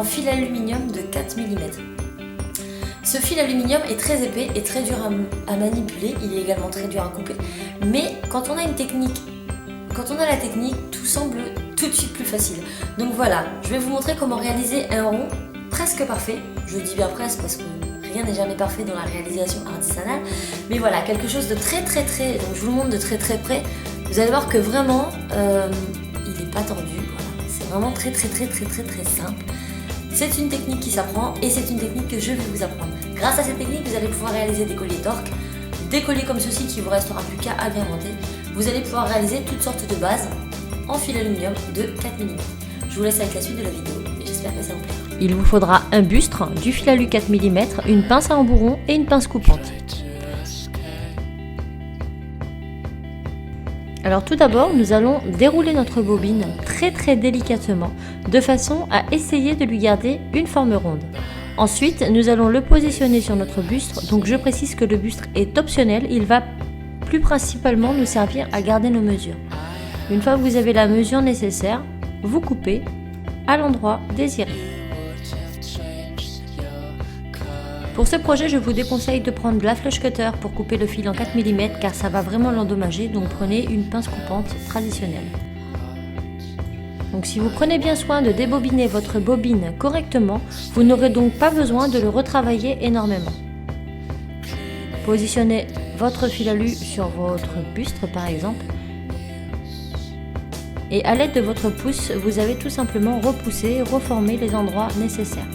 fil aluminium de 4 mm. Ce fil aluminium est très épais et très dur à manipuler, il est également très dur à couper, mais quand on a la technique, tout semble tout de suite plus facile. Donc voilà, je vais vous montrer comment réaliser un rond presque parfait. Je dis bien presque parce que rien n'est jamais parfait dans la réalisation artisanale, mais voilà, quelque chose de très, donc je vous le montre de très près. Vous allez voir que vraiment, il n'est pas tordu, voilà. C'est vraiment très simple. C'est une technique qui s'apprend et c'est une technique que je vais vous apprendre. Grâce à cette technique, vous allez pouvoir réaliser des colliers torques, des colliers comme ceci qui vous restera plus qu'à agrémenter. Vous allez pouvoir réaliser toutes sortes de bases en fil aluminium de 4 mm. Je vous laisse avec la suite de la vidéo et j'espère que ça vous plaira. Il vous faudra un bustre, du fil alu 4 mm, une pince à embourron et une pince coupante. Alors tout d'abord, nous allons dérouler notre bobine très délicatement, de façon à essayer de lui garder une forme ronde. Ensuite, nous allons le positionner sur notre bustre, donc je précise que le bustre est optionnel, il va plus principalement nous servir à garder nos mesures. Une fois que vous avez la mesure nécessaire, vous coupez à l'endroit désiré. Pour ce projet, je vous déconseille de prendre de la flush cutter pour couper le fil en 4 mm car ça va vraiment l'endommager, donc prenez une pince coupante traditionnelle. Donc si vous prenez bien soin de débobiner votre bobine correctement, vous n'aurez donc pas besoin de le retravailler énormément. Positionnez votre fil alu sur votre bustre par exemple, et à l'aide de votre pouce, vous avez tout simplement repoussé, reformé les endroits nécessaires.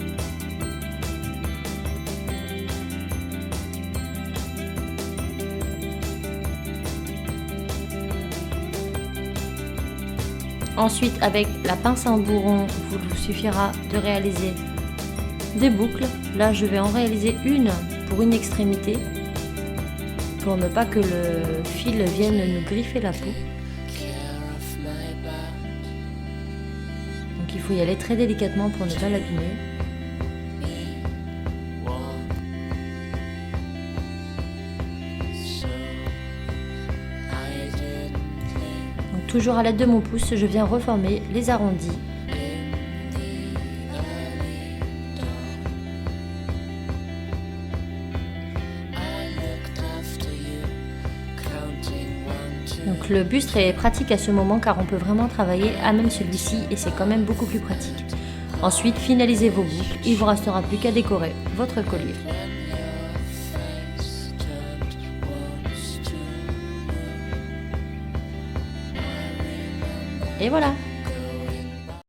Ensuite, avec la pince à embourron, il vous suffira de réaliser des boucles. Là, je vais en réaliser une pour une extrémité, pour ne pas que le fil vienne nous griffer la peau. Donc il faut y aller très délicatement pour ne pas l'abîmer. Toujours à l'aide de mon pouce, je viens reformer les arrondis. Donc le bustre est pratique à ce moment car on peut vraiment travailler à même celui-ci et c'est quand même beaucoup plus pratique. Ensuite, finalisez vos boucles, il vous restera plus qu'à décorer votre collier. Et voilà!